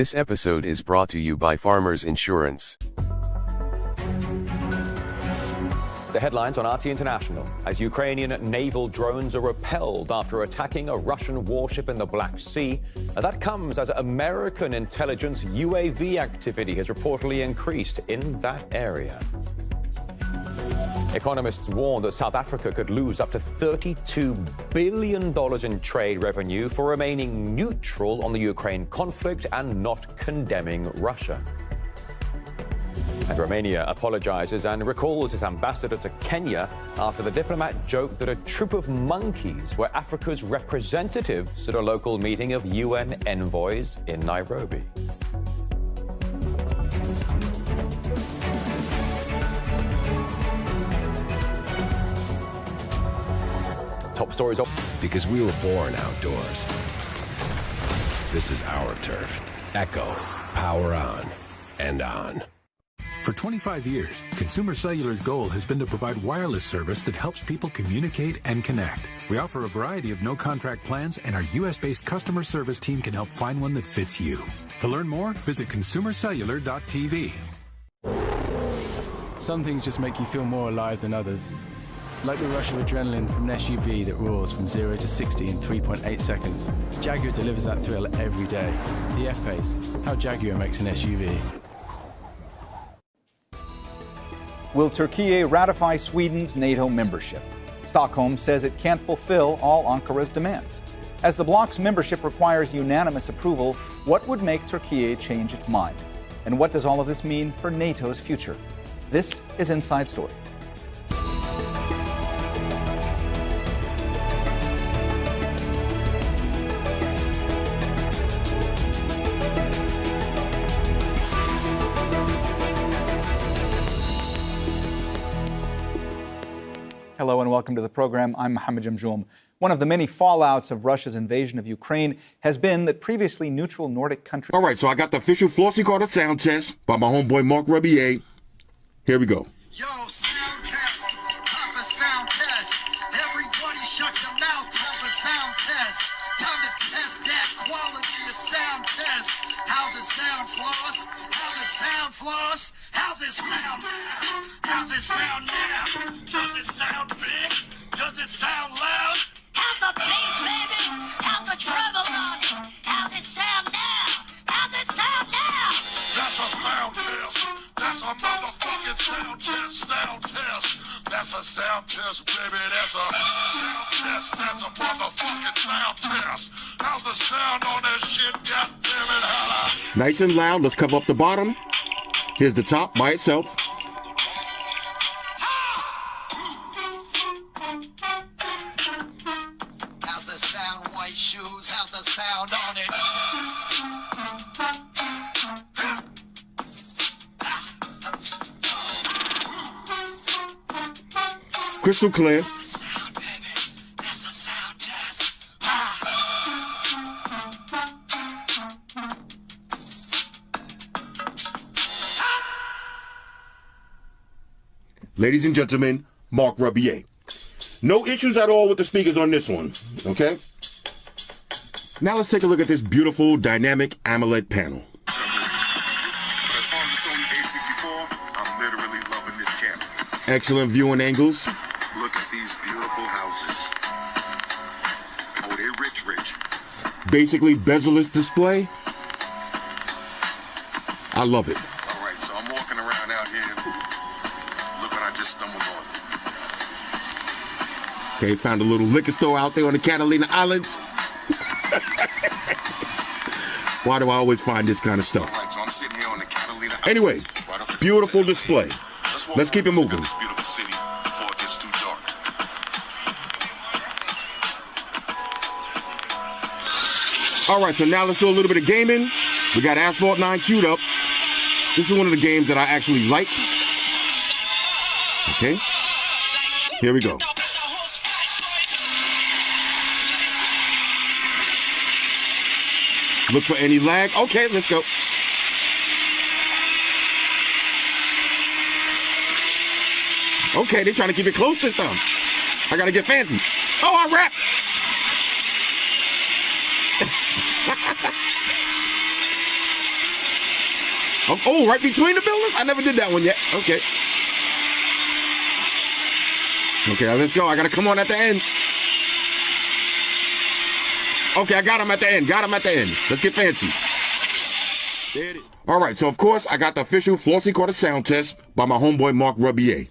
This episode is brought to you by Farmers Insurance. The headlines on RT International as Ukrainian naval drones are repelled after attacking a Russian warship in the Black Sea. That comes as American intelligence UAV activity has reportedly increased in that area. Economists warn that South Africa could lose up to $32 billion in trade revenue for remaining neutral on the Ukraine conflict and not condemning Russia. And Romania apologizes and recalls its ambassador to Kenya after the diplomat joked that a troop of monkeys were Africa's representatives at a local meeting of UN envoys in Nairobi. Top stories. Because we were born outdoors. This is our turf. Echo. Power on and on. For 25 years, Consumer Cellular's goal has been to provide wireless service that helps people communicate and connect. We offer a variety of no-contract plans, and our U.S.-based customer service team can help find one that fits you. To learn more, visit consumercellular.tv. Some things just make you feel more alive than others. Like the rush of adrenaline from an SUV that roars from 0 to 60 in 3.8 seconds. Jaguar delivers that thrill every day. The F-Pace, how Jaguar makes an SUV. Will Turkey ratify Sweden's NATO membership? Stockholm says it can't fulfill all Ankara's demands. As the bloc's membership requires unanimous approval, what would make Turkey change its mind? And what does all of this mean for NATO's future? This is Inside Story. Hello and welcome to the program. I'm Mohammed Jamjoom. One of the many fallouts of Russia's invasion of Ukraine has been that previously neutral Nordic countries... All right, so I got the official Flossie Carter sound test by my homeboy Mark Rebier. Here we go. Yo, sound test, time for sound test. Everybody shut your mouth, time for sound test. Time to test that quality of sound test. How's it sound, Floss? How's it sound, Floss? How's it sound now? How's it sound now? Does it sound big? Does it sound loud? How's the bass, baby? How's the treble on it? How's it sound now? How's it sound now? That's a sound test. That's a motherfucking sound test. Sound test. That's a sound test, baby. That's a sound test. That's a motherfucking sound test. How's the sound on that shit? God damn it, holla. Nice and loud. Let's cover up the bottom. Here's the top by itself. How's the sound, white shoes? How's the sound on it? Crystal clear. That's a sound test. Ladies and gentlemen, Mark Rebier. No issues at all with the speakers on this one, okay? Now let's take a look at this beautiful dynamic AMOLED panel. As far as the Sony A64, I'm literally loving this camera. Excellent viewing angles. Look at these beautiful houses. Oh, they're rich, rich. Basically bezel-less display. I love it. All right, so I'm walking around out here. Look what I just stumbled on. Okay, found a little liquor store out there on the Catalina Islands. Why do I always find this kind of stuff? All right, so I'm sitting here on the Catalina Islands. Anyway, beautiful display. Let's keep it moving. This beautiful city before it gets too dark. All right, so now let's do a little bit of gaming. We got Asphalt 9 queued up. This is one of the games that I actually like. Okay, here we go. Look for any lag. Okay, let's go. Okay, they're trying to keep it close this time. I gotta get fancy. Oh, I rap. Oh, right between the buildings? I never did that one yet. Okay. Okay, let's go. I got to come on at the end. Okay, I got him at the end. Let's get fancy. There it is. All right, so of course, I got the official Flossy Carter sound test by my homeboy Mark Rebier.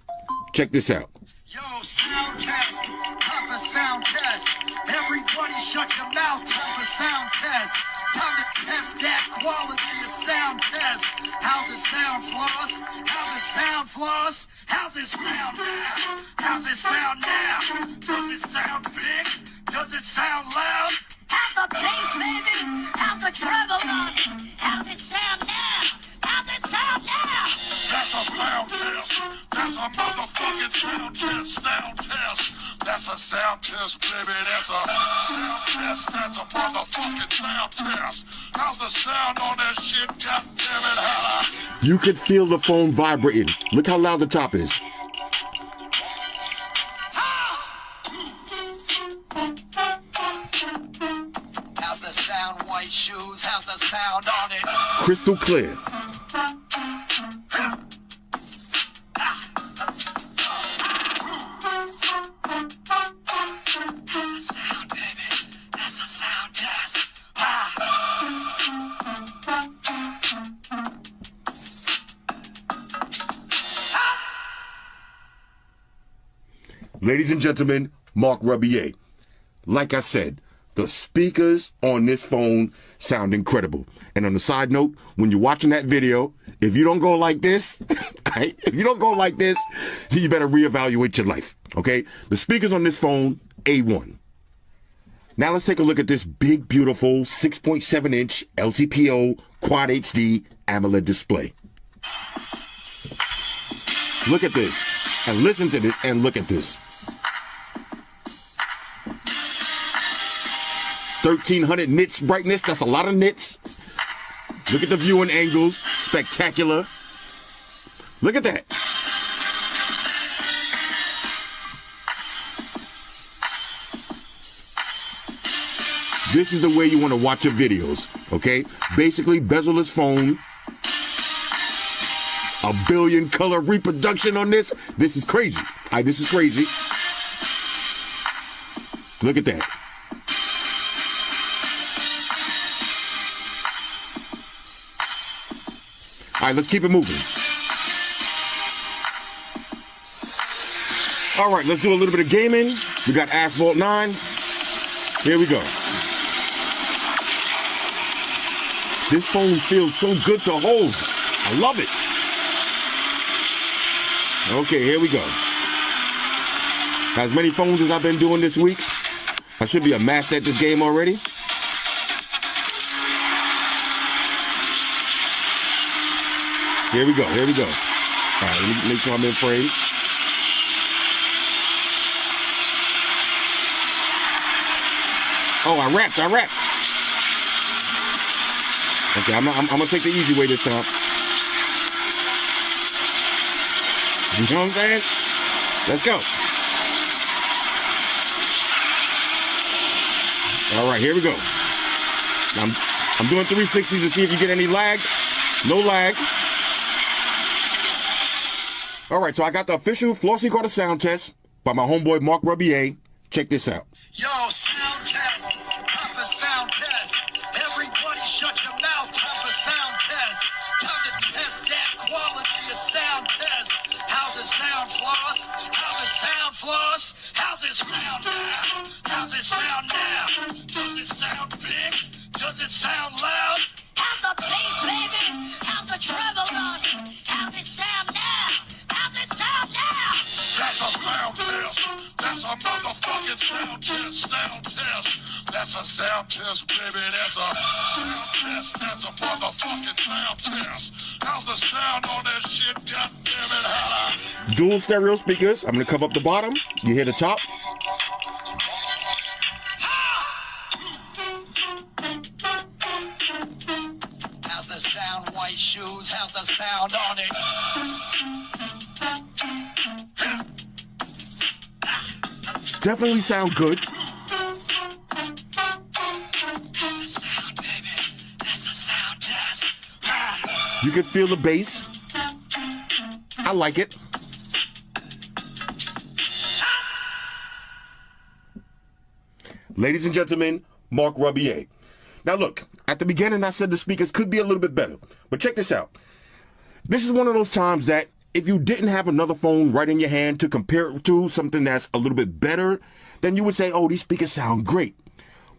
Check this out. Yo, sound test. Time for sound test. Everybody shut your mouth. Time for sound test. Time to test that quality of sound test. How's it sound, Floss? How's it sound, Floss? How's it sound now? How's it sound now? Does it sound big? Does it sound loud? How's the bass, baby? How's the treble on it? How's it sound now? How's it sound now? That's a sound test. That's a motherfucking sound test. Sound test. That's a sound test, baby. That's a sound test. That's a motherfucking sound test. How's the sound on that shit? God damn it, holla. You could feel the phone vibrating. Look how loud the top is. How's the sound, white shoes? How's the sound on it? Crystal clear. Ladies and gentlemen, Mark Rebier. Like I said, the speakers on this phone sound incredible. And on the side note, when you're watching that video, if you don't go like this, right, if you don't go like this, you better reevaluate your life, okay? The speakers on this phone, A1. Now let's take a look at this big, beautiful 6.7-inch LTPO Quad HD AMOLED display. Look at this, and listen to this, and look at this. 1300 nits brightness, that's a lot of nits. Look at the viewing angles, spectacular. Look at that. This is the way you want to watch your videos, okay? Basically, bezel-less phone. A billion color reproduction on this. This is crazy. All right, this is crazy. Look at that. All right, let's keep it moving. All right, let's do a little bit of gaming. We got Asphalt 9. Here we go. This phone feels so good to hold. I love it. Okay, here we go. As many phones as I've been doing this week, I should be a master at this game already. Here we go, here we go. All right, let me make sure I'm in frame. Oh, I rapped. Okay, I'm gonna take the easy way this time. You know what I'm saying? Let's go. All right, here we go. I'm doing 360 to see if you get any lag. No lag. All right, so I got the official Flossy Carter sound test by my homeboy Mark Rebier. Check this out. Yo, sound test. Time for sound test. Everybody shut your mouth. Time for sound test. Time to test that quality of sound test. How's it sound, Floss? How's it sound, Floss? How's it sound now? How's it sound now? Does it sound big? Does it sound loud? How's the bass, baby? How's the treble on it? How's it sound now? How's it sound now? That's a sound test. That's a motherfucking sound test. Sound test. That's a sound test, baby. That's a sound test. That's a motherfucking sound test. How's the sound on that shit? God damn it, holla. Dual stereo speakers. I'm gonna cover up the bottom. You hear the top. How's the sound, white shoes? How's the sound on it? Definitely sound good. That's the sound, baby. That's a sound test. You can feel the bass. I like it. Ladies and gentlemen, Mark Rebier. Now look, at the beginning I said the speakers could be a little bit better, but check this out. This is one of those times that if you didn't have another phone right in your hand to compare it to something that's a little bit better, then you would say, oh, these speakers sound great.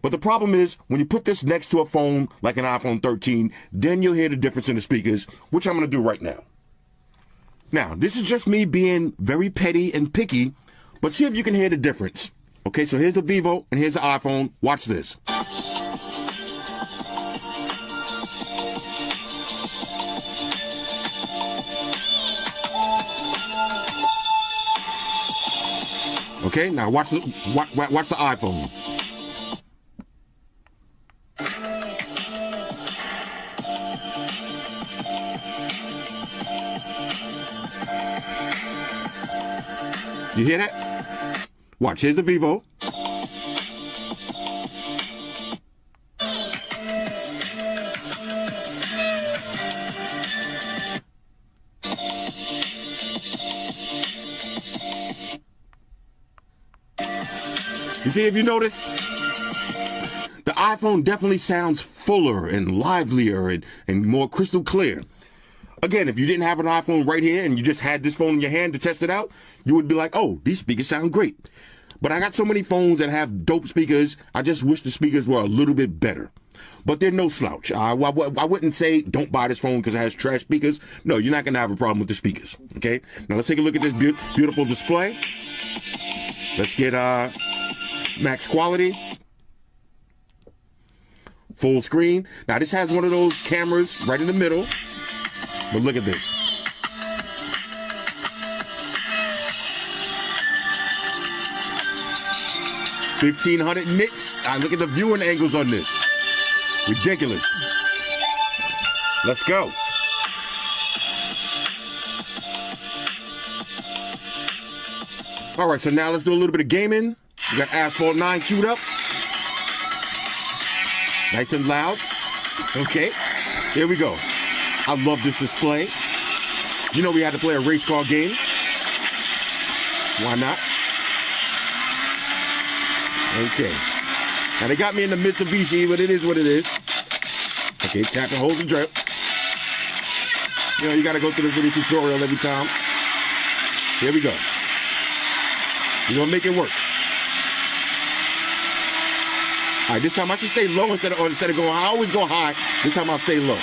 But the problem is, when you put this next to a phone like an iPhone 13, then you'll hear the difference in the speakers, which I'm going to do right now. Now, this is just me being very petty and picky, but see if you can hear the difference. Okay, so here's the Vivo and here's the iPhone. Watch this. Okay, now watch the iPhone. You hear that? Watch, here's the Vivo. You see, if you notice, the iPhone definitely sounds fuller and livelier and more crystal clear. Again, if you didn't have an iPhone right here and you just had this phone in your hand to test it out, you would be like, oh, these speakers sound great. But I got so many phones that have dope speakers, I just wish the speakers were a little bit better. But they're no slouch. I wouldn't say don't buy this phone because it has trash speakers. No, you're not going to have a problem with the speakers. Okay? Now let's take a look at this beautiful display. Let's get max quality. Full screen. Now this has one of those cameras right in the middle. But look at this. $1,500 nits. Look at the viewing angles on this. Ridiculous. Let's go. All right, so now let's do a little bit of gaming. We got Asphalt 9 queued up. Nice and loud. Okay, here we go. I love this display. You know we had to play a race car game. Why not? Okay. Now they got me in the Mitsubishi, but it is what it is. Okay, tap and hold the drive. You know, you gotta go through this video tutorial every time. Here we go. You're gonna make it work. All right, this time I should stay low instead of going high. I always go high. This time I'll stay low.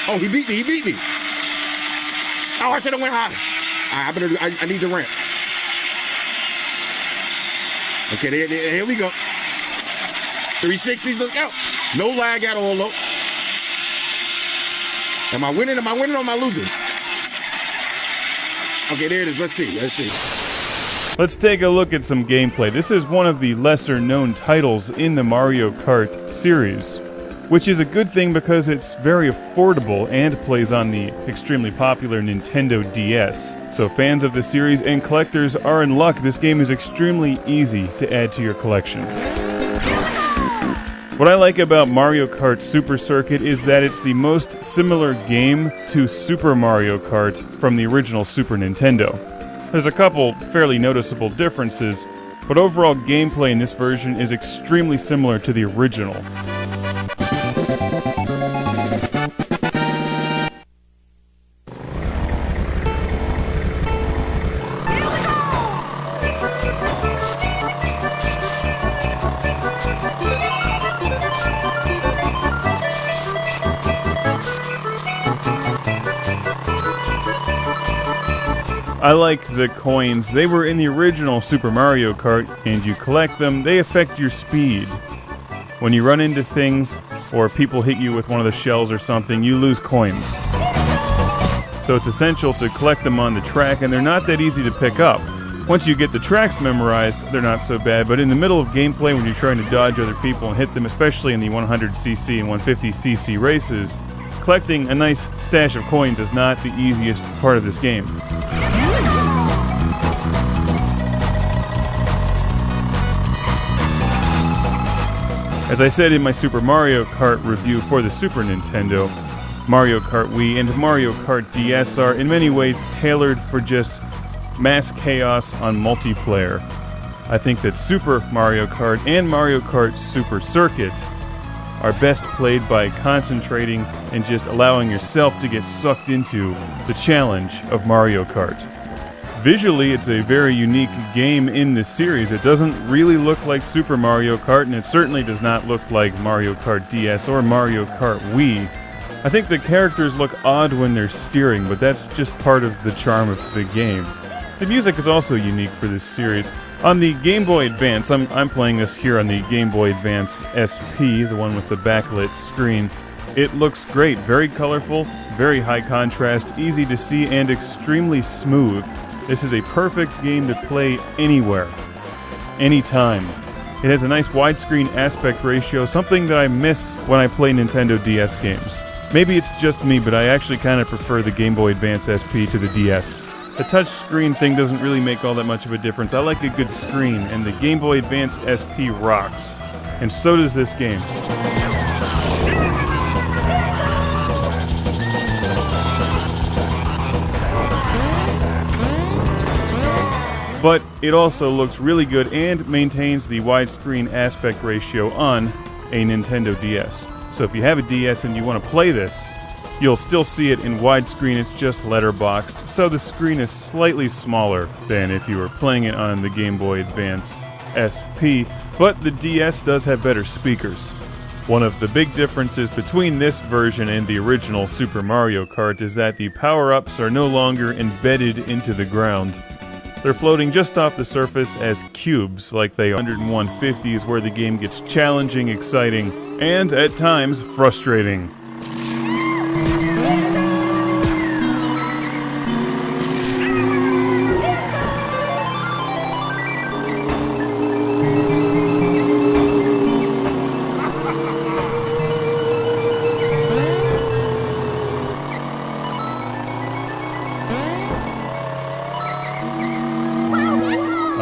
Oh, he beat me. Oh, I should have went high. All right, I need the ramp. Okay, here we go. 360s, let's go. No lag at all, though. Am I winning or am I losing? Okay, there it is. Let's see. Let's take a look at some gameplay. This is one of the lesser known titles in the Mario Kart series, which is a good thing because it's very affordable and plays on the extremely popular Nintendo DS. So fans of the series and collectors are in luck. This game is extremely easy to add to your collection. What I like about Mario Kart Super Circuit is that it's the most similar game to Super Mario Kart from the original Super Nintendo. There's a couple fairly noticeable differences, but overall gameplay in this version is extremely similar to the original. I like the coins. They were in the original Super Mario Kart, and you collect them. They affect your speed. When you run into things, or people hit you with one of the shells or something, you lose coins. So it's essential to collect them on the track, and they're not that easy to pick up. Once you get the tracks memorized, they're not so bad, but in the middle of gameplay when you're trying to dodge other people and hit them, especially in the 100cc and 150cc races, collecting a nice stash of coins is not the easiest part of this game. As I said in my Super Mario Kart review for the Super Nintendo, Mario Kart Wii and Mario Kart DS are in many ways tailored for just mass chaos on multiplayer. I think that Super Mario Kart and Mario Kart Super Circuit are best played by concentrating and just allowing yourself to get sucked into the challenge of Mario Kart. Visually, it's a very unique game in this series. It doesn't really look like Super Mario Kart, and it certainly does not look like Mario Kart DS or Mario Kart Wii. I think the characters look odd when they're steering, but that's just part of the charm of the game. The music is also unique for this series. On the Game Boy Advance, I'm playing this here on the Game Boy Advance SP, the one with the backlit screen. It looks great, very colorful, very high contrast, easy to see, and extremely smooth. This is a perfect game to play anywhere, anytime. It has a nice widescreen aspect ratio, something that I miss when I play Nintendo DS games. Maybe it's just me, but I actually kind of prefer the Game Boy Advance SP to the DS. The touchscreen thing doesn't really make all that much of a difference. I like a good screen, and the Game Boy Advance SP rocks. And so does this game. But it also looks really good and maintains the widescreen aspect ratio on a Nintendo DS. So if you have a DS and you want to play this, you'll still see it in widescreen. It's just letterboxed, so the screen is slightly smaller than if you were playing it on the Game Boy Advance SP, but the DS does have better speakers. One of the big differences between this version and the original Super Mario Kart is that the power-ups are no longer embedded into the ground. They're floating just off the surface as cubes, like they are. 10150 is where the game gets challenging, exciting, and at times frustrating.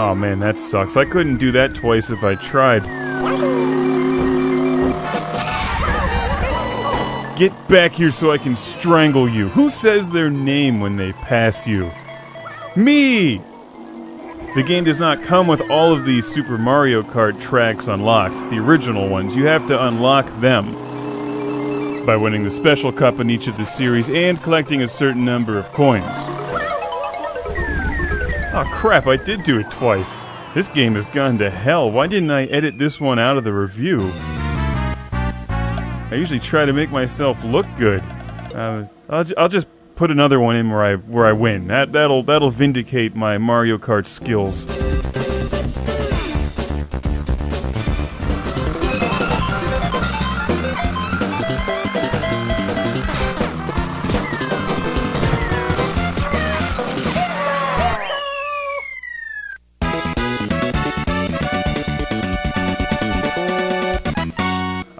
Oh man, that sucks. I couldn't do that twice if I tried. Get back here so I can strangle you. Who says their name when they pass you? Me! The game does not come with all of these Super Mario Kart tracks unlocked. The original ones, you have to unlock them by winning the special cup in each of the series and collecting a certain number of coins. Oh crap, I did do it twice. This game has gone to hell. Why didn't I edit this one out of the review? I usually try to make myself look good. I'll just put another one in where I win. That'll vindicate my Mario Kart skills.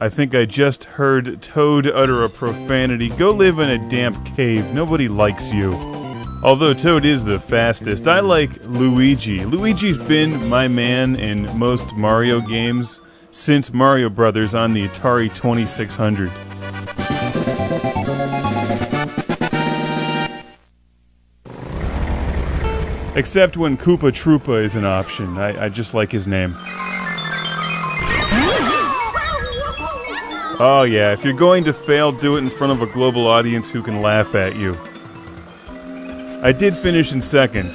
I think I just heard Toad utter a profanity. Go live in a damp cave. Nobody likes you. Although Toad is the fastest, I like Luigi. Luigi's been my man in most Mario games since Mario Brothers on the Atari 2600. Except when Koopa Troopa is an option. I just like his name. Oh yeah, if you're going to fail, do it in front of a global audience who can laugh at you. I did finish in second.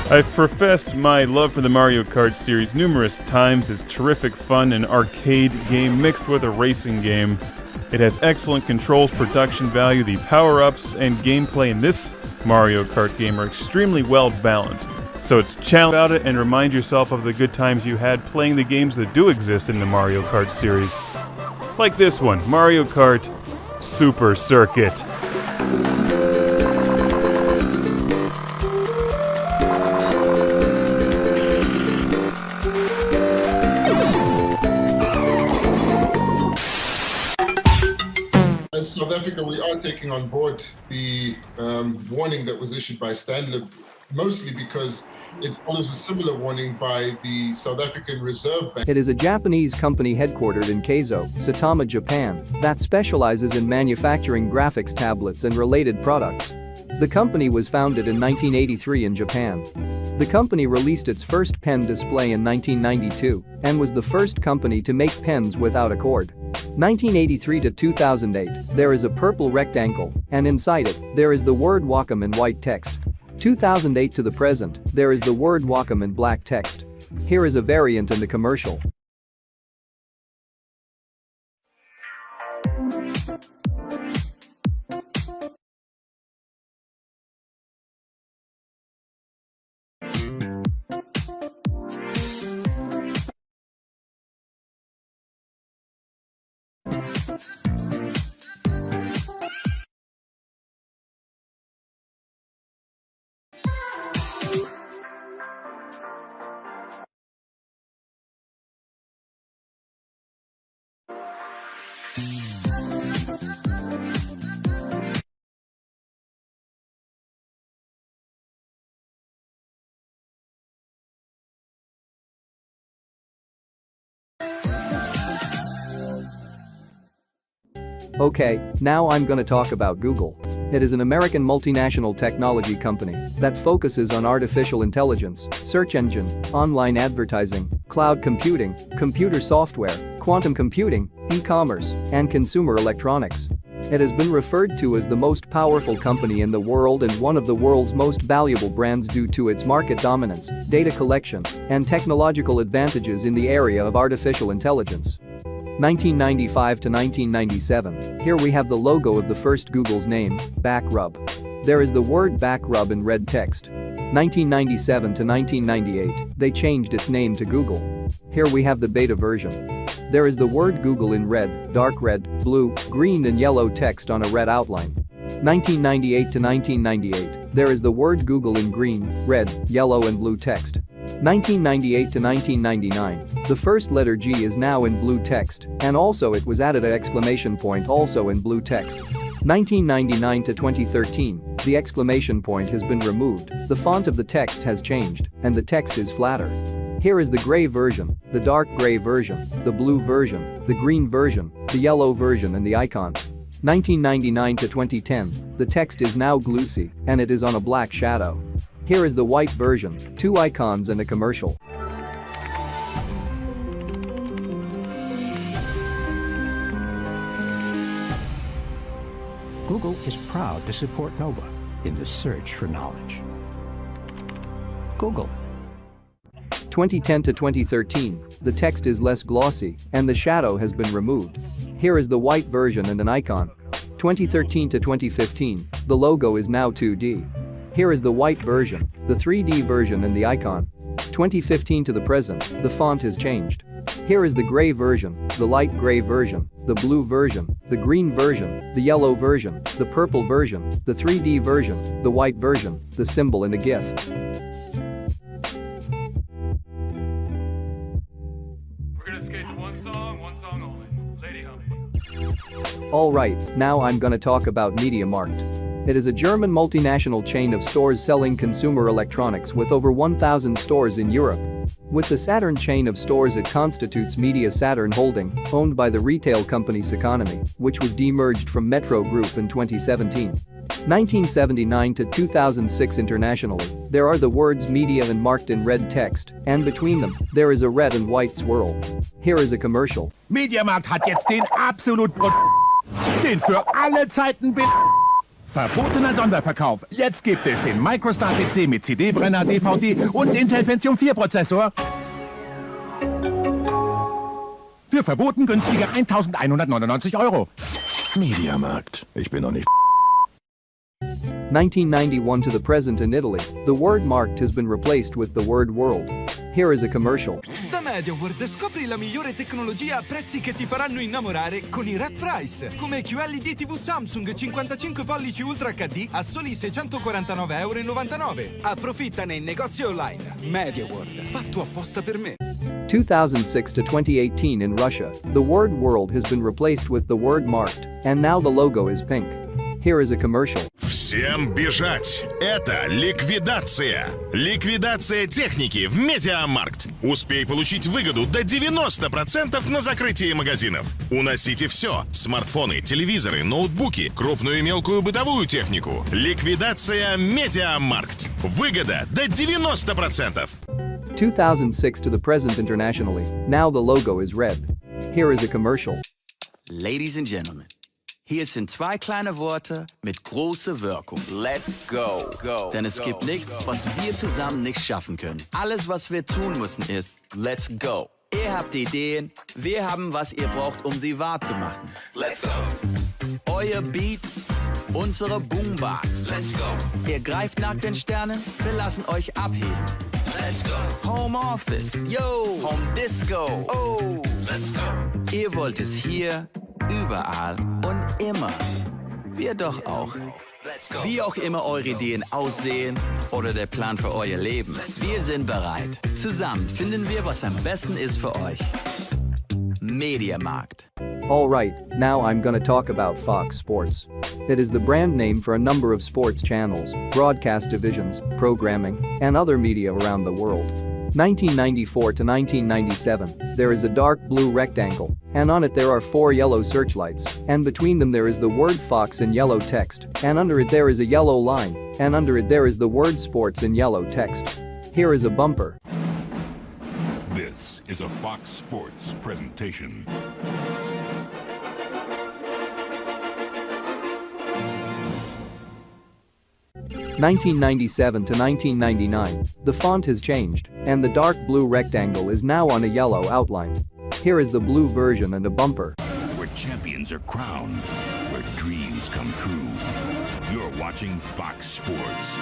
I've professed my love for the Mario Kart series numerous times. It's terrific fun, an arcade game mixed with a racing game. It has excellent controls, production value, the power-ups, and gameplay in this Mario Kart game are extremely well balanced. So it's challenge about it and remind yourself of the good times you had playing the games that do exist in the Mario Kart series. Like this one, Mario Kart Super Circuit. So Africa, we are taking on board the warning that was issued by Stanlib, mostly because it follows a similar warning by the South African Reserve Bank. It is a Japanese company headquartered in Keizo, Saitama, Japan, that specializes in manufacturing graphics tablets and related products. The company was founded in 1983 in Japan. The company released its first pen display in 1992 and was the first company to make pens without a cord. 1983 to 2008, there is a purple rectangle, and inside it, there is the word Wacom in white text. 2008 to the present, there is the word Wacom in black text. Here is a variant in the commercial. Okay, now I'm gonna talk about Google. It is an American multinational technology company that focuses on artificial intelligence, search engine, online advertising, cloud computing, computer software, quantum computing, e-commerce, and consumer electronics. It has been referred to as the most powerful company in the world and one of the world's most valuable brands due to its market dominance, data collection, and technological advantages in the area of artificial intelligence. 1995 to 1997, here we have the logo of the first Google's name, Backrub. There is the word Backrub in red text. 1997 to 1998, they changed its name to Google. Here we have the beta version. There is the word Google in red, dark red, blue, green and yellow text on a red outline. 1998 to 1998, there is the word Google in green, red, yellow and blue text. 1998 to 1999, the first letter G is now in blue text, and also it was added an exclamation point also in blue text. 1999 to 2013, the exclamation point has been removed, the font of the text has changed, and the text is flatter. Here is the gray version, the dark gray version, the blue version, the green version, the yellow version and the icon. 1999 to 2010, the text is now glossy, and it is on a black shadow. Here is the white version, 2 icons and a commercial. Google is proud to support Nova in the search for knowledge. Google. 2010 to 2013, the text is less glossy, and the shadow has been removed. Here is the white version and an icon. 2013 to 2015, the logo is now 2D. Here is the white version, the 3D version and the icon. 2015 to the present, the font has changed. Here is the gray version, the light gray version, the blue version, the green version, the yellow version, the purple version, the 3D version, the white version, the symbol and a GIF. We're gonna skate to one song only. Lady Hum. Alright, now I'm gonna talk about MediaMarkt. It is a German multinational chain of stores selling consumer electronics with over 1,000 stores in Europe. With the Saturn chain of stores, it constitutes Media Saturn Holding, owned by the retail company Ceconomy, which was demerged from Metro Group in 2017. 1979 to 2006 internationally, there are the words Media and Markt in red text, and between them, there is a red and white swirl. Here is a commercial. MediaMarkt hat jetzt den absolut den für alle Zeiten verbotener Sonderverkauf. Jetzt gibt es den Microstar PC mit CD-Brenner, DVD und Intel Pentium 4 Prozessor. Für verboten günstige 1.199 €. MediaMarkt. Ich bin noch nicht 1991 to the present in Italy, the word marked has been replaced with the word world. Here is a commercial. The MediaWorld scopri la migliore tecnologia a prezzi che ti faranno innamorare con i Red Price. Come QLED TV Samsung 55 pollici Ultra HD a soli €649,99. Approfitta nei negozi online. MediaWorld, fatto apposta per me. 2006 to 2018 in Russia, the word world has been replaced with the word marked, and now the logo is pink. Here is a commercial. Всем бежать! Это ликвидация! Ликвидация техники в Медиамаркт. Успей получить выгоду до 90% на закрытие магазинов. Уносите все: смартфоны, телевизоры, ноутбуки, крупную и мелкую бытовую технику. Ликвидация Медиамаркт. Выгода до 90%. 2006 to the present internationally, now the logo is red. Here is a commercial. Ladies and gentlemen, hier sind zwei kleine Worte mit großer Wirkung. Let's go. Denn es gibt nichts, was wir zusammen nicht schaffen können. Alles, was wir tun müssen, ist let's go. Ihr habt Ideen, wir haben, was ihr braucht, um sie wahrzumachen. Let's go. Euer Beat, unsere Boombox. Let's go. Ihr greift nach den Sternen, wir lassen euch abheben. Let's go. Home Office, yo. Home Disco, oh. Let's go. Ihr wollt es hier, überall und immer. Wir doch auch. Wie auch immer eure Ideen aussehen oder der Plan für euer Leben, wir sind bereit. Zusammen finden wir, was am besten ist für euch. Mediamarkt. Alright, now I'm gonna talk about Fox Sports. It is the brand name for a number of sports channels, broadcast divisions, programming, and other media around the world. 1994 to 1997, there is a dark blue rectangle, and on it there are 4 yellow searchlights, and between them there is the word Fox in yellow text, and under it there is a yellow line, and under it there is the word sports in yellow text. Here is a bumper. This is a Fox Sports presentation. (1997 to 1999), the font has changed, and the dark blue rectangle is now on a yellow outline. Here is the blue version and a bumper. Where champions are crowned, where dreams come true. You're watching Fox Sports.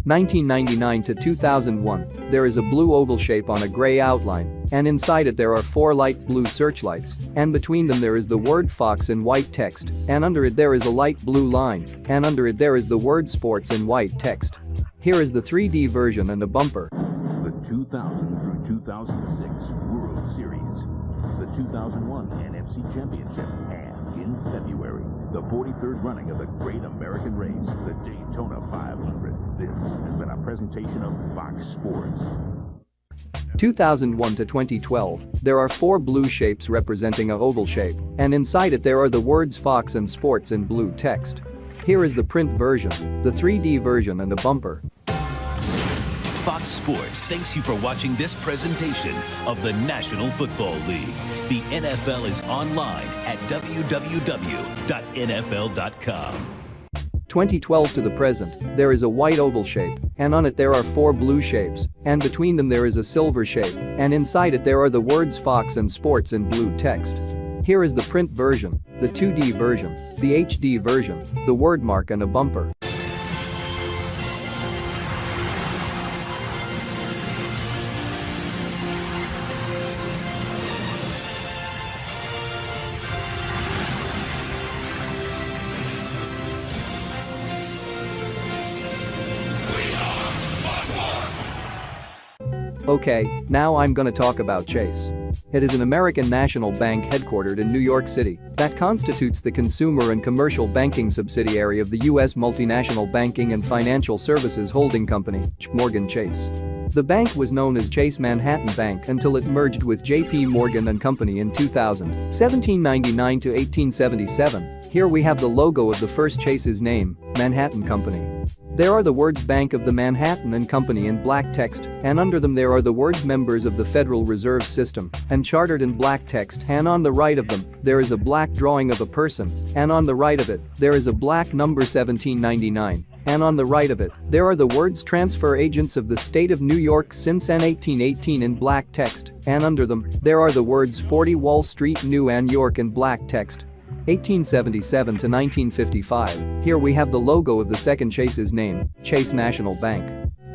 1999 to 2001, there is a blue oval shape on a gray outline, and inside it there are 4 light blue searchlights, and between them there is the word Fox in white text, and under it there is a light blue line, and under it there is the word sports in white text. Here is the 3D version and a bumper. The 2000 through 2006 World Series, the 2001 NFC Championship, and in February, the 43rd running of the Great American Race, the Daytona 500. This has been a presentation of Fox Sports. 2001 to 2012, there are 4 blue shapes representing a oval shape, and inside it there are the words Fox and Sports in blue text. Here is the print version, the 3D version and a bumper. Fox Sports thanks you for watching this presentation of the National Football League. The NFL is online at www.nfl.com. 2012 to the present, there is a white oval shape, and on it there are 4 blue shapes, and between them there is a silver shape, and inside it there are the words Fox and Sports in blue text. Here is the print version, the 2D version, the HD version, the word mark and a bumper. Okay, now I'm gonna talk about Chase. It is an American national bank headquartered in New York City that constitutes the consumer and commercial banking subsidiary of the U.S. multinational banking and financial services holding company, Morgan Chase. The bank was known as Chase Manhattan Bank until it merged with J.P. Morgan & Company in 2000, 1799 to 1877. Here we have the logo of the first Chase's name, Manhattan Company. There are the words Bank of the Manhattan & Company in black text, and under them there are the words Members of the Federal Reserve System, and chartered in black text, and on the right of them, there is a black drawing of a person, and on the right of it, there is a black number 1799. And on the right of it, there are the words Transfer Agents of the State of New York since N 1818 in black text, and under them, there are the words 40 Wall Street, New York in black text. 1877 to 1955, here we have the logo of the second Chase's name, Chase National Bank.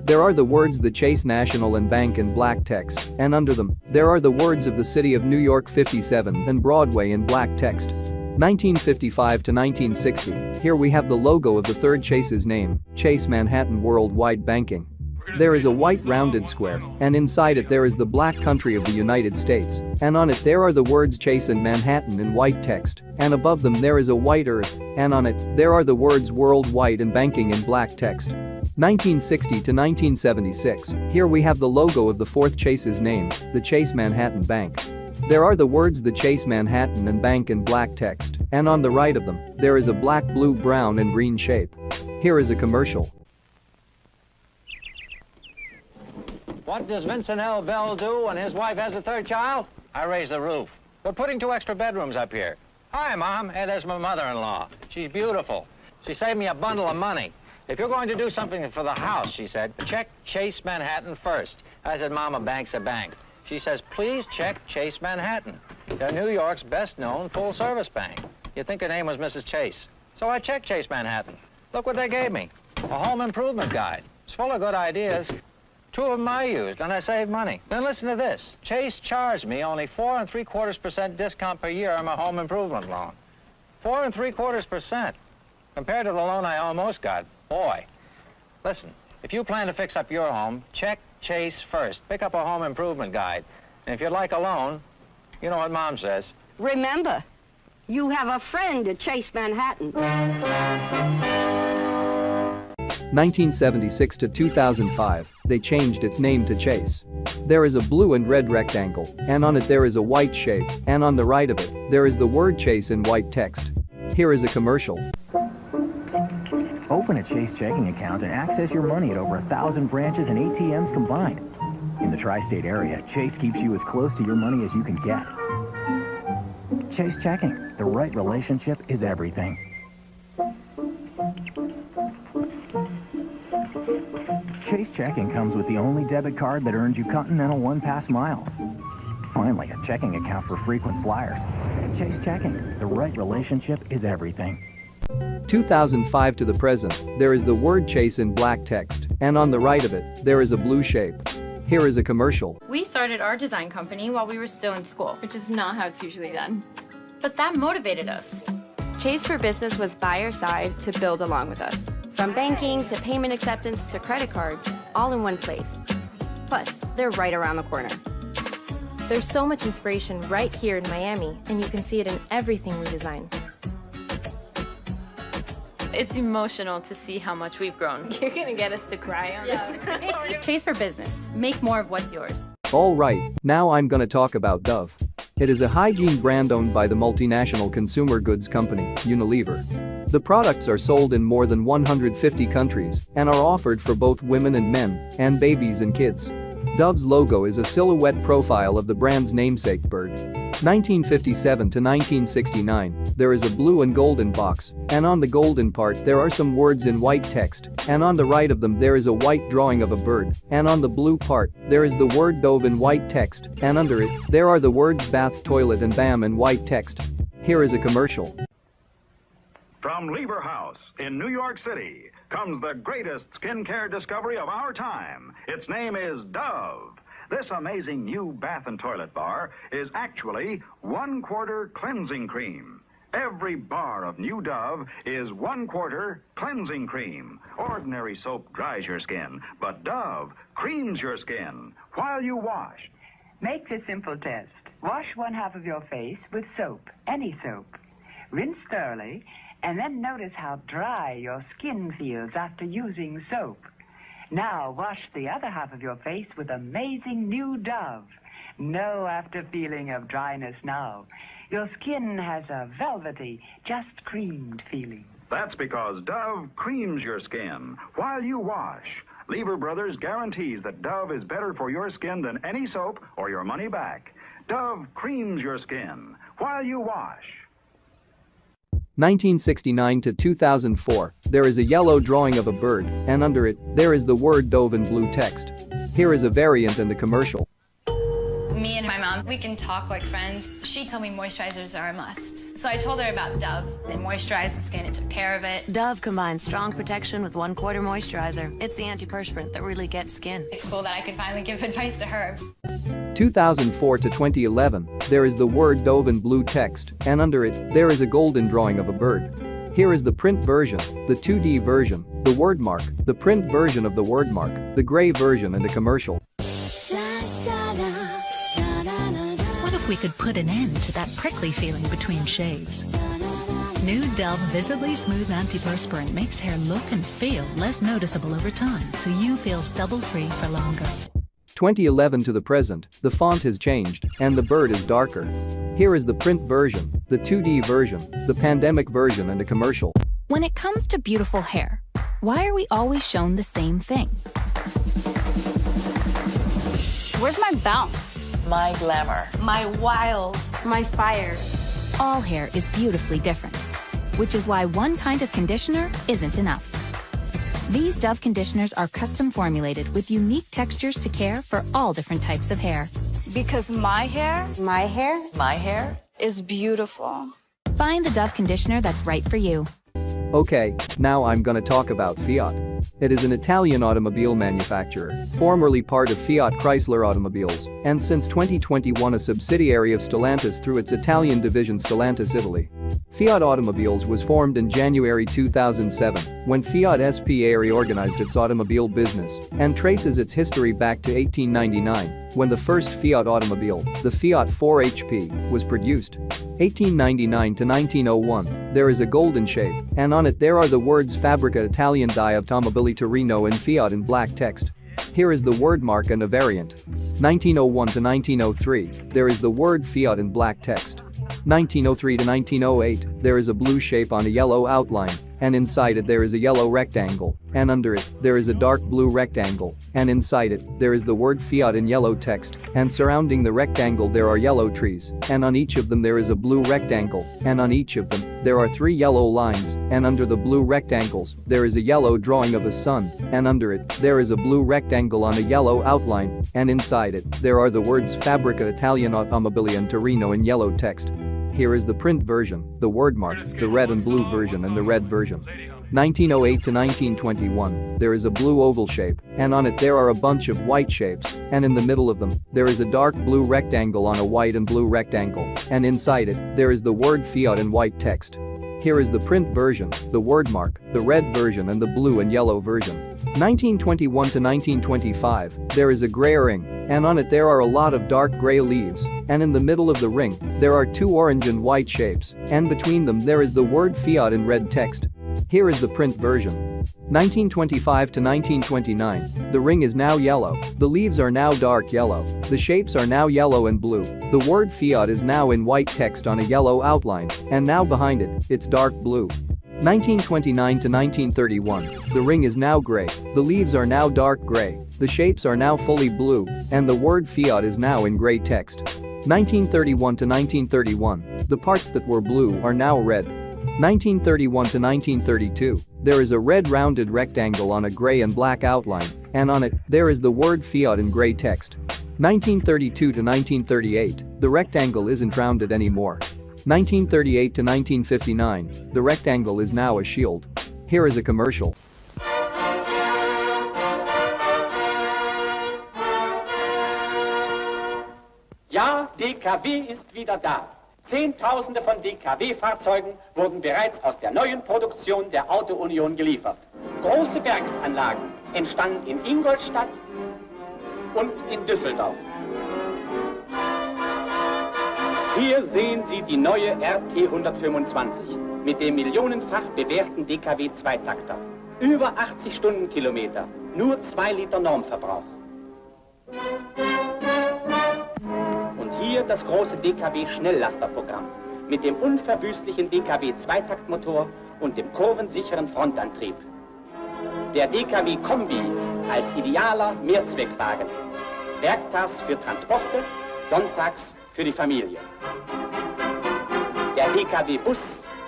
there are the words the Chase National and Bank in black text, and under them, there are the words of the City of New York 57 and Broadway in black text. 1955 to 1960, here we have the logo of the third Chase's name, Chase Manhattan Worldwide Banking. There is a white rounded square, and inside it there is the black country of the United States, and on it there are the words Chase and Manhattan in white text, and above them there is a white earth, and on it there are the words Worldwide and Banking in black text. 1960 to 1976, here we have the logo of the fourth Chase's name, the Chase Manhattan Bank. There are the words the Chase Manhattan and Bank in black text, and on the right of them, there is a black, blue, brown and green shape. Here is a commercial. What does Vincent L. Bell do when his wife has a third child? I raise the roof. We're putting 2 extra bedrooms up here. Hi, Mom. Hey, there's my mother-in-law. She's beautiful. She saved me a bundle of money. If you're going to do something for the house, she said, check Chase Manhattan first. I said, Mom, a bank's a bank. She says, please check Chase Manhattan. They're New York's best-known full-service bank. You'd think her name was Mrs. Chase. So I checked Chase Manhattan. Look what they gave me. A home improvement guide. It's full of good ideas. 2 of them I used, and I saved money. Then listen to this. Chase charged me only 4 3/4% discount per year on my home improvement loan. 4 3/4%. Compared to the loan I almost got. Boy. Listen, if you plan to fix up your home, check Chase first. Pick up a home improvement guide. And if you'd like a loan, you know what Mom says. Remember, you have a friend at Chase Manhattan. 1976 to 2005, they changed its name to Chase. There is a blue and red rectangle, and on it there is a white shape, and on the right of it, there is the word Chase in white text. Here is a commercial. Open a Chase checking account and access your money at over 1,000 branches and ATMs combined. In the tri-state area, Chase keeps you as close to your money as you can get. Chase checking, the right relationship is everything. Chase checking comes with the only debit card that earns you Continental One-Pass miles. Finally, a checking account for frequent flyers. Chase checking, the right relationship is everything. 2005 to the present, there is the word Chase in black text, and on the right of it, there is a blue shape. Here is a commercial. We started our design company while we were still in school, which is not how it's usually done. But that motivated us. Chase for Business was by our side to build along with us. From banking to payment acceptance to credit cards, all in one place. Plus, they're right around the corner. There's so much inspiration right here in Miami, and you can see it in everything we design. It's emotional to see how much we've grown. You're gonna get us to cry on this. Chase for Business. Make more of what's yours. Alright, now I'm gonna talk about Dove. It is a hygiene brand owned by the multinational consumer goods company, Unilever. The products are sold in more than 150 countries and are offered for both women and men, and babies and kids. Dove's logo is a silhouette profile of the brand's namesake bird. 1957 to 1969, there is a blue and golden box, and on the golden part there are some words in white text, and on the right of them there is a white drawing of a bird, and on the blue part, there is the word Dove in white text, and under it, there are the words bath, toilet and BAM in white text. Here is a commercial. From Lever House in New York City comes the greatest skincare discovery of our time. Its name is Dove. This amazing new bath and toilet bar is actually 1/4 cleansing cream. Every bar of new Dove is 1/4 cleansing cream. Ordinary soap dries your skin, but Dove creams your skin while you wash. Make the simple test. Wash 1/2 of your face with soap, any soap. Rinse thoroughly, and then notice how dry your skin feels after using soap. Now wash the other half of your face with amazing new Dove. No after feeling of dryness now. Your skin has a velvety, just creamed feeling. That's because Dove creams your skin while you wash. Lever Brothers guarantees that Dove is better for your skin than any soap or your money back. Dove creams your skin while you wash. 1969 to 2004, there is a yellow drawing of a bird, and under it, there is the word Dove in blue text. Here is a variant in the commercial. Me and and my mom, we can talk like friends. She told me moisturizers are a must. So I told her about Dove. They moisturize the skin and took care of it. Dove combines strong protection with 1/4 moisturizer. It's the antiperspirant that really gets skin. It's cool that I could finally give advice to her. 2004 to 2011, there is the word Dove in blue text, and under it, there is a golden drawing of a bird. Here is the print version, the 2D version, the word mark, the print version of the word mark, the gray version and a commercial. What if we could put an end to that prickly feeling between shaves? New Dove Visibly Smooth Antiperspirant makes hair look and feel less noticeable over time, so you feel stubble-free for longer. 2011 to the present, the font has changed, and the bird is darker. Here is the print version, the 2D version, the pandemic version and a commercial. When it comes to beautiful hair, why are we always shown the same thing? Where's my bounce? My glamour. My wild. My fire. All hair is beautifully different, which is why one kind of conditioner isn't enough. These Dove conditioners are custom formulated with unique textures to care for all different types of hair. Because my hair is beautiful. Find the Dove conditioner that's right for you. Okay, now I'm gonna talk about Fiat. It is an Italian automobile manufacturer, formerly part of Fiat Chrysler Automobiles, and since 2021 a subsidiary of Stellantis through its Italian division Stellantis Italy. Fiat Automobiles was formed in January 2007 when Fiat SPA reorganized its automobile business and traces its history back to 1899 when the first Fiat automobile, the Fiat 4HP, was produced. 1899 to 1901, there is a golden shape, and on it there are the words Fabbrica Italian di Automobili Torino in Fiat in black text. Here is the word mark and a variant. 1901 to 1903, there is the word Fiat in black text. 1903 to 1908, there is a blue shape on a yellow outline, and inside it there is a yellow rectangle, and under it, there is a dark blue rectangle, and inside it, there is the word Fiat in yellow text, and surrounding the rectangle there are yellow trees, and on each of them there is a blue rectangle, and on each of them, there are 3 yellow lines, and under the blue rectangles, there is a yellow drawing of a sun, and under it, there is a blue rectangle on a yellow outline, and inside it, there are the words Fabbrica Italian Automobili and Torino in yellow text. Here is the print version, the word mark, the red and blue version and the red version. 1908 to 1921, there is a blue oval shape, and on it there are a bunch of white shapes, and in the middle of them, there is a dark blue rectangle on a white and blue rectangle, and inside it, there is the word Fiat in white text. Here is the print version, the word mark, the red version and the blue and yellow version. 1921 to 1925, there is a gray ring, and on it there are a lot of dark gray leaves, and in the middle of the ring, there are 2 orange and white shapes, and between them there is the word Fiat in red text. Here is the print version. 1925 to 1929, the ring is now yellow, the leaves are now dark yellow, the shapes are now yellow and blue, the word Fiat is now in white text on a yellow outline, and now behind it, it's dark blue. 1929 to 1931, the ring is now gray, the leaves are now dark gray, the shapes are now fully blue, and the word Fiat is now in gray text. 1931 to 1931, the parts that were blue are now red. 1931 to 1932, there is a red rounded rectangle on a gray and black outline, and on it, there is the word Fiat in gray text. 1932 to 1938, the rectangle isn't rounded anymore. 1938 to 1959, the rectangle is now a shield. Here is a commercial. Ja, DKW ist wieder da. Zehntausende von DKW-Fahrzeugen wurden bereits aus der neuen Produktion der Auto-Union geliefert. Große Werksanlagen entstanden in Ingolstadt und in Düsseldorf. Hier sehen Sie die neue RT 125 mit dem millionenfach bewährten DKW-Zweitakter. Über 80 Stundenkilometer, nur 2 Liter Normverbrauch. Und hier das große DKW-Schnelllasterprogramm mit dem unverwüstlichen DKW-Zweitaktmotor und dem kurvensicheren Frontantrieb. Der DKW-Kombi als idealer Mehrzweckwagen. Werktags für Transporte, sonntags für die Familie. Der DKW-Bus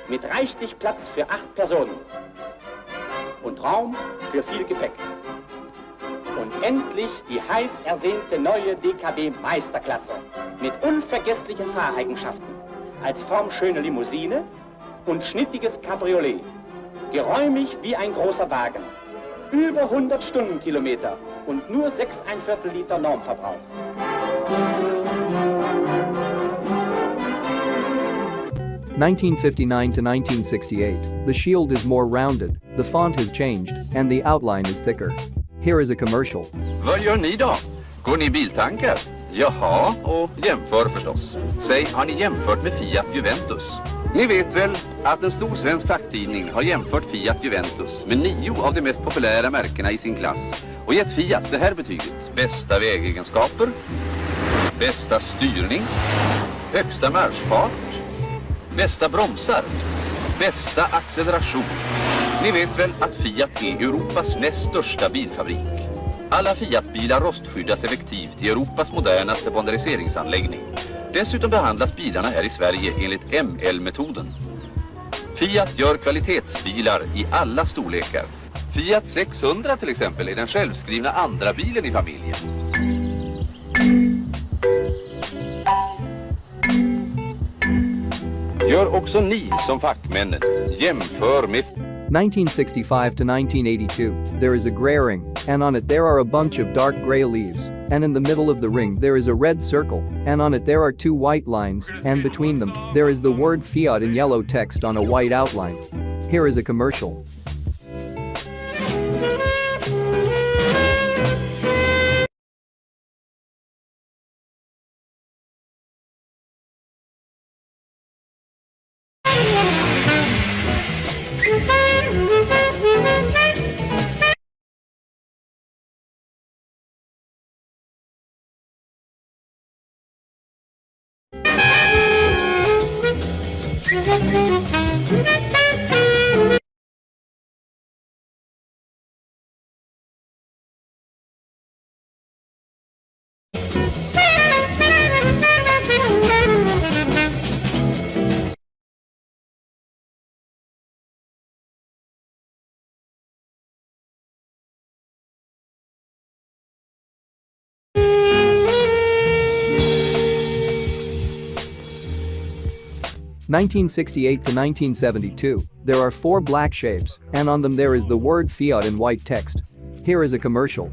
mit reichlich Platz für 8 Personen und Raum für viel Gepäck. Und Endlich die heiß ersehnte neue DKW Meisterklasse mit unvergesslichen Fahreigenschaften als formschöne Limousine und schnittiges Cabriolet. Geräumig wie ein großer Wagen. Über 100 Stundenkilometer und nur 6,25 Liter Normverbrauch. (1959 to 1968), the shield is more rounded, the font has changed, and the outline is thicker. Here is a commercial. Vad gör ni då? Går ni biltankar? Jaha, och jämför förstås. Säg, har ni jämfört med Fiat Juventus? Ni vet väl att en stor svensk facktidning har jämfört Fiat Juventus med 9 av de mest populära märkena i sin klass och gett Fiat det här betyget: bästa vägegenskaper, bästa styrning, högsta marschfart, bästa bromsar, bästa acceleration. Ni vet väl att Fiat är Europas näst största bilfabrik. Alla Fiat-bilar rostskyddas effektivt i Europas modernaste pondereringsanläggning. Dessutom behandlas bilarna här i Sverige enligt ML-metoden. Fiat gör kvalitetsbilar i alla storlekar. Fiat 600 till exempel är den självskrivna andra bilen i familjen. Gör också ni som fackmännen. Jämför med 1965 to 1982, there is a gray ring, and on it there are a bunch of dark gray leaves, and in the middle of the ring there is a red circle, and on it there are 2 white lines, and between them, there is the word Fiat in yellow text on a white outline. Here is a commercial. (1968 to 1972), there are 4 black shapes, and on them there is the word Fiat in white text. Here is a commercial.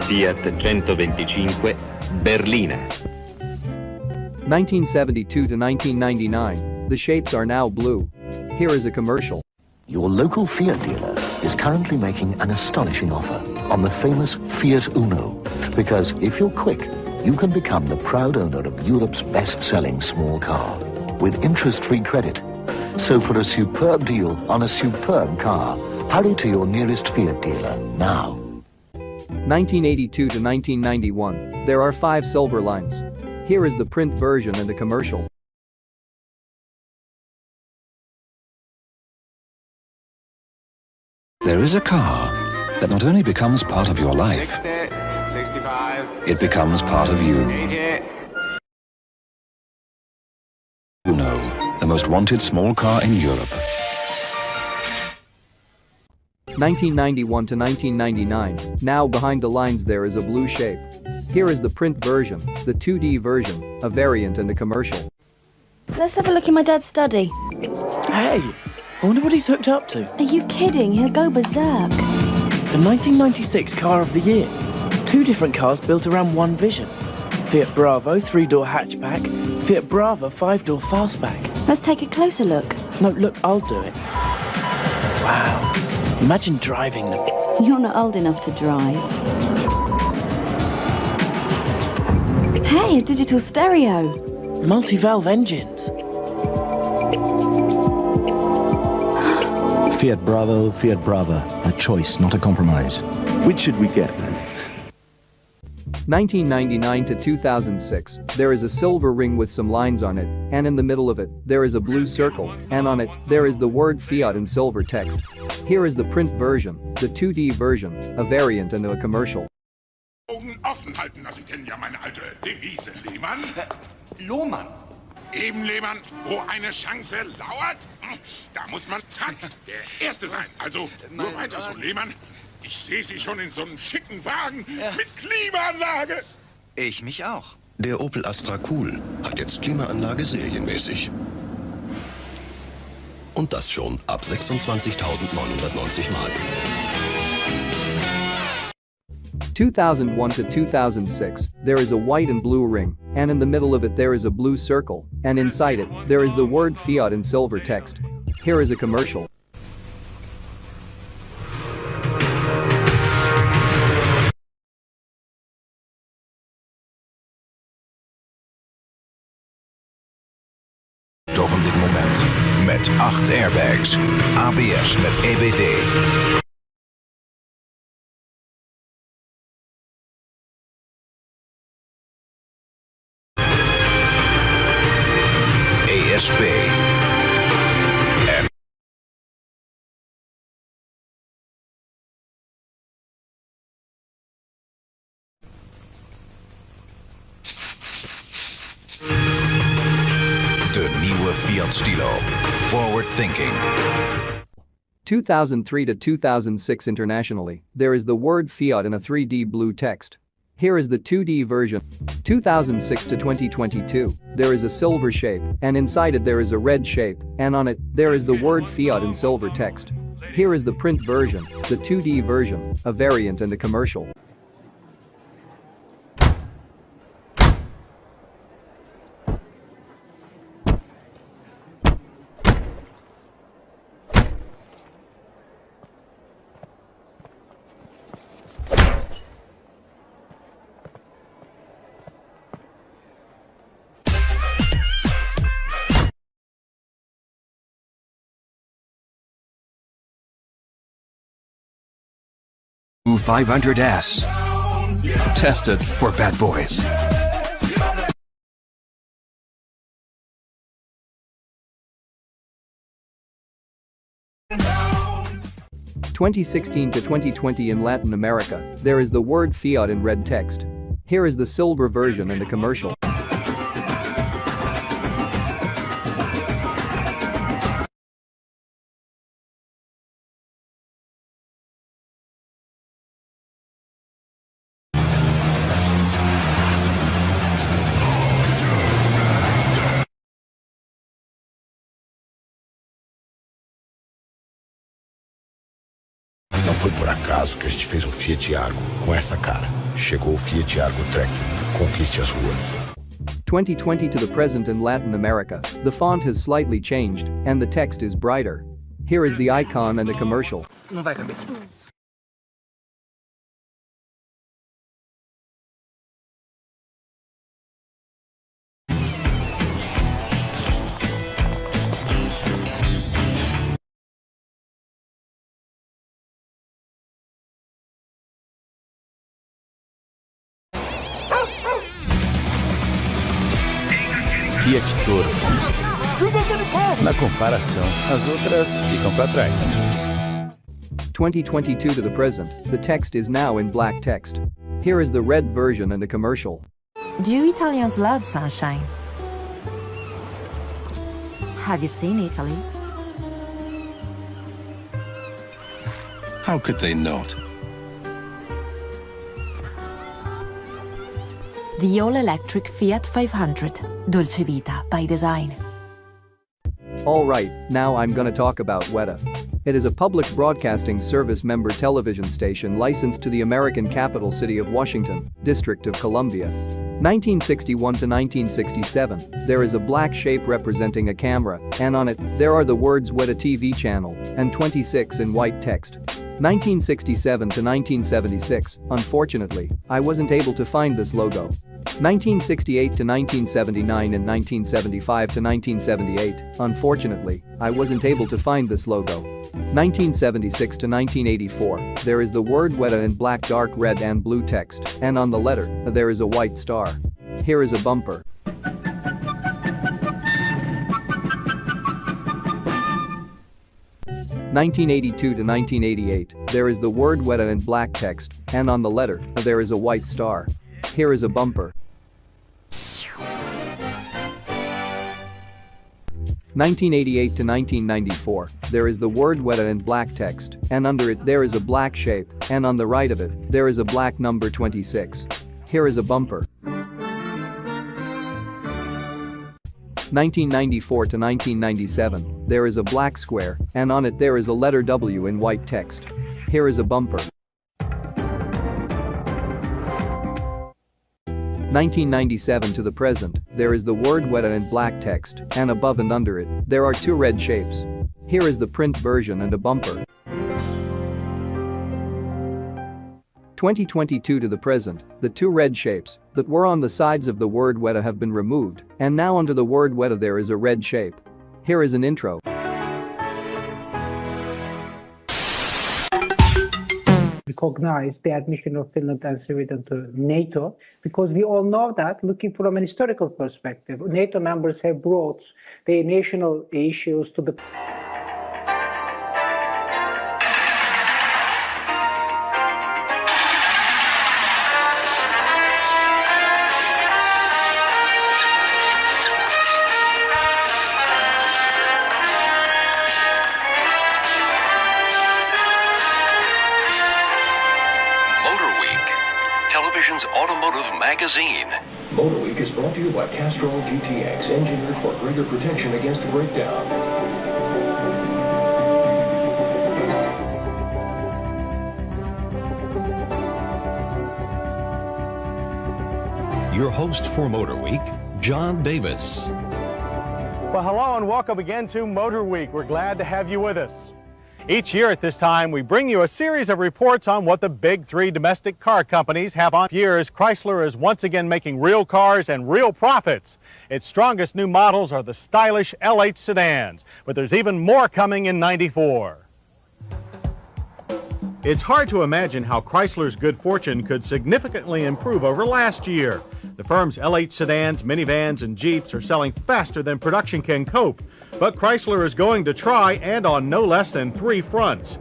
Fiat 125 Berlina. 1972 to 1999, the shapes are now blue. Here is a commercial. Your local Fiat dealer is currently making an astonishing offer on the famous Fiat Uno, because if you're quick, you can become the proud owner of Europe's best-selling small car with interest-free credit. So for a superb deal on a superb car, hurry to your nearest Fiat dealer now. 1982 to 1991, there are 5 silver lines. Here is the print version and a commercial. There is a car that not only becomes part of your life, 60, 65, it becomes part of you. 80. Uno, the most wanted small car in Europe. 1991 to 1999, now behind the lines there is a blue shape. Here is the print version, the 2D version, a variant and a commercial. Let's have a look in my dad's study. Hey, I wonder what he's hooked up to. Are you kidding? He'll go berserk. The 1996 Car of the Year. 2 different cars built around one vision. Fiat Bravo 3-door hatchback, Fiat Brava 5-door fastback. Let's take a closer look. No, look, I'll do it. Wow. Imagine driving them. You're not old enough to drive. Hey, a digital stereo. Multi-valve engines. Fiat Bravo, Fiat Brava. A choice, not a compromise. Which should we get then? 1999 to 2006, there is a silver ring with some lines on it, and in the middle of it, there is a blue circle, and on it, there is the word Fiat in silver text. Here is the print version, the 2D version, a variant and a commercial. Augen offen halten, Sie kennen ja meine alte Devise, Lehmann. Lohmann. Eben, Lehmann, wo eine Chance lauert, da muss man zack, der Erste sein. Also, nur weiter so, Lehmann. Ich sehe Sie schon in so einem schicken Wagen mit Klimaanlage. Ich mich auch. Der Opel Astra Cool hat jetzt Klimaanlage serienmäßig. Und das schon ab 26.990 Mark. 2001 to 2006, there is a white and blue ring, and in the middle of it there is a blue circle, and inside it, there is the word Fiat in silver text. Here is a commercial. Van dit moment met 8 airbags, ABS met EBD. ESP en de nieuwe Fiat Stilo. Forward thinking. 2003 to 2006 internationally, there is the word Fiat in a 3D blue text. Here is the 2D version. 2006 to 2022, there is a silver shape, and inside it there is a red shape, and on it, there is the word Fiat in silver text. Here is the print version, the 2D version, a variant and a commercial. U500S. Tested for bad boys. In 2016 to 2020 in Latin America, there is the word Fiat in red text. Here is the silver version and a commercial. Não foi por acaso que a gente fez um Fiat Argo com essa cara. Chegou o Fiat Argo Trek. Conquiste as ruas. 2020 to the present in Latin America, the font has slightly changed, and the text is brighter. Here is the icon and a commercial. Não vai caber. Fiat Toro. Na comparação, as outras ficam para trás. 2022 to the present, the text is now in black text. Here is the red version and a commercial. Do you Italians love sunshine? Have you seen Italy? How could they not? The all-electric Fiat 500, Dolce Vita by design. Alright, now I'm gonna talk about Weta. It is a public broadcasting service member television station licensed to the American capital city of Washington, District of Columbia. 1961 to 1967, there is a black shape representing a camera, and on it, there are the words Weta TV channel, and 26 in white text. 1967 to 1976, unfortunately, I wasn't able to find this logo. 1968 to 1979 and 1975 to 1978, unfortunately, I wasn't able to find this logo. 1976 to 1984, there is the word Weta in black, dark red and blue text, and on the letter, there is a white star. Here is a bumper. (1982 to 1988), there is the word Weta in black text, and on the letter, there is a white star. Here is a bumper. 1988 to 1994, there is the word Weta in black text, and under it there is a black shape, and on the right of it, there is a black number 26. Here is a bumper. 1994 to 1997, there is a black square, and on it there is a letter W in white text. Here is a bumper. 1997 to the present, there is the word Weta in black text, and above and under it, there are two red shapes. Here is the print version and a bumper. 2022 to the present, the two red shapes that were on the sides of the word Weta have been removed, and now under the word Weta there is a red shape. Here is an intro. Recognize the admission of Finland and Sweden to NATO, because we all know that, looking from an historical perspective, NATO members have brought their national issues to the Automotive magazine. Motor Week is brought to you by Castrol GTX, engineered for greater protection against breakdown. Your host for Motor Week, John Davis. Well, hello and welcome again to Motor Week. We're glad to have you with us. Each year at this time, we bring you a series of reports on what the big three domestic car companies have on. Years, Chrysler is once again making real cars and real profits. Its strongest new models are the stylish LH sedans, but there's even more coming in '94. It's hard to imagine how Chrysler's good fortune could significantly improve over last year. The firm's LH sedans, minivans, and Jeeps are selling faster than production can cope. But Chrysler is going to try, and on no less than three fronts.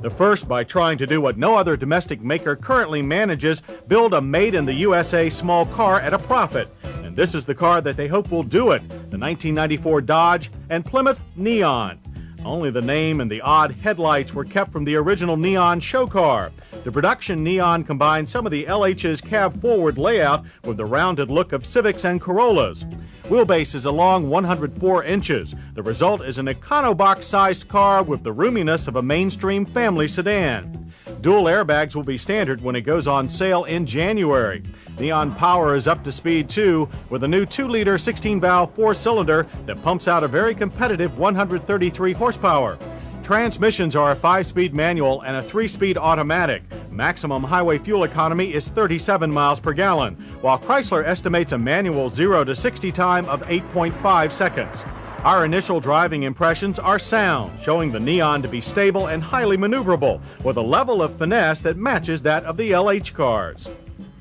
The first, by trying to do what no other domestic maker currently manages, build a made-in-the-USA small car at a profit. And this is the car that they hope will do it, the 1994 Dodge and Plymouth Neon. Only the name and the odd headlights were kept from the original Neon show car. The production Neon combines some of the LH's cab-forward layout with the rounded look of Civics and Corollas. Wheelbase is a long 104 inches. The result is an Econobox-sized car with the roominess of a mainstream family sedan. Dual airbags will be standard when it goes on sale in January. Neon power is up to speed too, with a new 2-liter 16-valve 4-cylinder that pumps out a very competitive 133 horsepower. Transmissions are a 5-speed manual and a 3-speed automatic. Maximum highway fuel economy is 37 miles per gallon, while Chrysler estimates a manual 0 to 60 time of 8.5 seconds. Our initial driving impressions are sound, showing the Neon to be stable and highly maneuverable, with a level of finesse that matches that of the LH cars.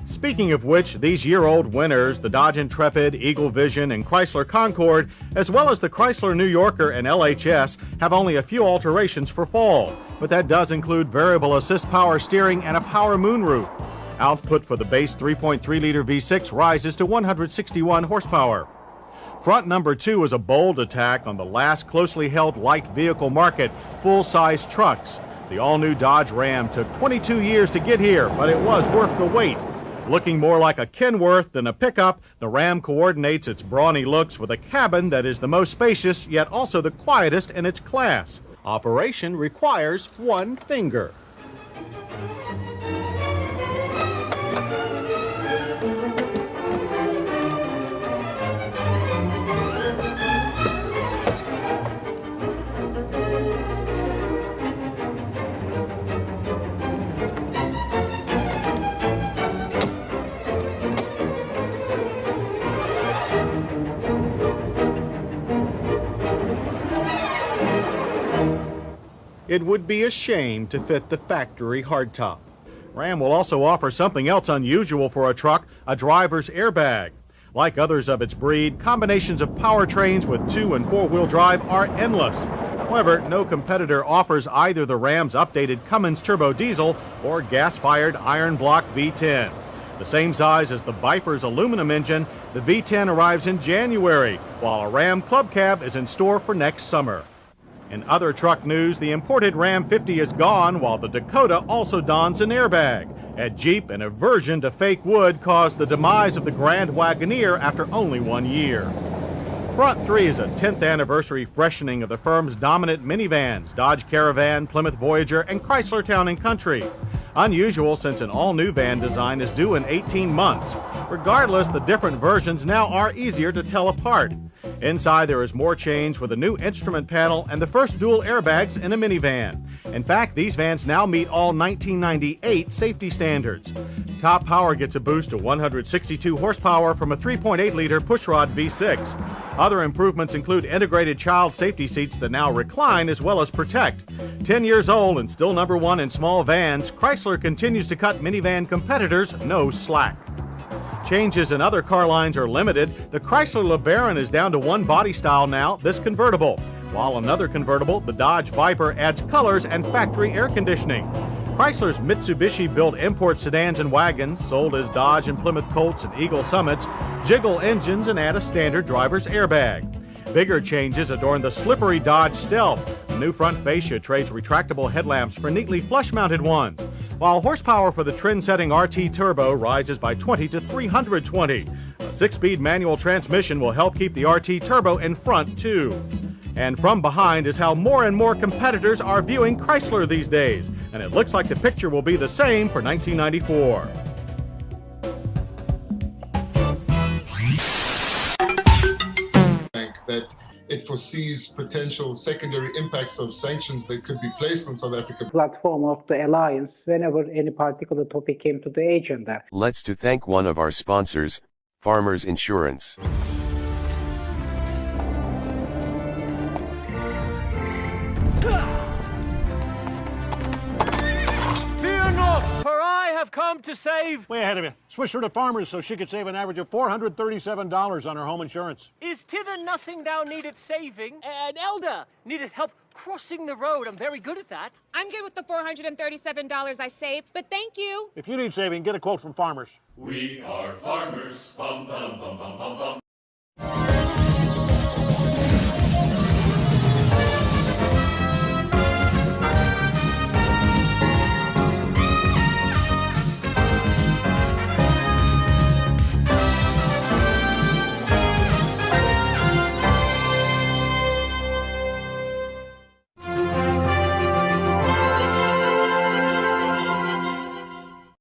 Speaking of which, these year-old winners, the Dodge Intrepid, Eagle Vision, and Chrysler Concorde, as well as the Chrysler New Yorker and LHS, have only a few alterations for fall, but that does include variable assist power steering and a power moonroof. Output for the base 3.3-liter V6 rises to 161 horsepower. Front number 2 is a bold attack on the last closely held light vehicle market, full-size trucks. The all-new Dodge Ram took 22 years to get here, but it was worth the wait. Looking more like a Kenworth than a pickup, the Ram coordinates its brawny looks with a cabin that is the most spacious, yet also the quietest in its class. Operation requires one finger. It would be a shame to fit the factory hardtop. Ram will also offer something else unusual for a truck, a driver's airbag. Like others of its breed, combinations of powertrains with 2- and 4-wheel drive are endless. However, no competitor offers either the Ram's updated Cummins turbo diesel or gas-fired iron block V10. The same size as the Viper's aluminum engine, the V10 arrives in January, while a Ram Club Cab is in store for next summer. In other truck news, the imported Ram 50 is gone, while the Dakota also dons an airbag. At Jeep, an aversion to fake wood caused the demise of the Grand Wagoneer after only 1 year. Front 3 is a 10th anniversary freshening of the firm's dominant minivans, Dodge Caravan, Plymouth Voyager, and Chrysler Town & Country. Unusual since an all-new van design is due in 18 months. Regardless, the different versions now are easier to tell apart. Inside, there is more change with a new instrument panel and the first dual airbags in a minivan. In fact, these vans now meet all 1998 safety standards. Top power gets a boost to 162 horsepower from a 3.8-liter pushrod V6. Other improvements include integrated child safety seats that now recline as well as protect. 10 years old and still #1 in small vans, Chrysler continues to cut minivan competitors no slack. Changes in other car lines are limited. The Chrysler LeBaron is down to 1 body style now, this convertible. While another convertible, the Dodge Viper, adds colors and factory air conditioning. Chrysler's Mitsubishi-built import sedans and wagons, sold as Dodge and Plymouth Colts and Eagle Summits, jiggle engines and add a standard driver's airbag. Bigger changes adorn the slippery Dodge Stealth. The new front fascia trades retractable headlamps for neatly flush-mounted ones, while horsepower for the trend-setting RT Turbo rises by 20 to 320. A 6-speed manual transmission will help keep the RT Turbo in front, too. And from behind is how more and more competitors are viewing Chrysler these days, and it looks like the picture will be the same for 1994. That it foresees potential secondary impacts of sanctions that could be placed on South Africa. Platform of the alliance whenever any particular topic came to the agenda. Let's to thank one of our sponsors, Farmers Insurance. Fear not, for I have come to save... Way ahead of you. Switched her to Farmers so she could save an average of $437 on her home insurance. Is thither nothing thou needed saving? An elder needed help crossing the road. I'm very good at that. I'm good with the $437 I saved, but thank you. If you need saving, get a quote from Farmers. We are farmers.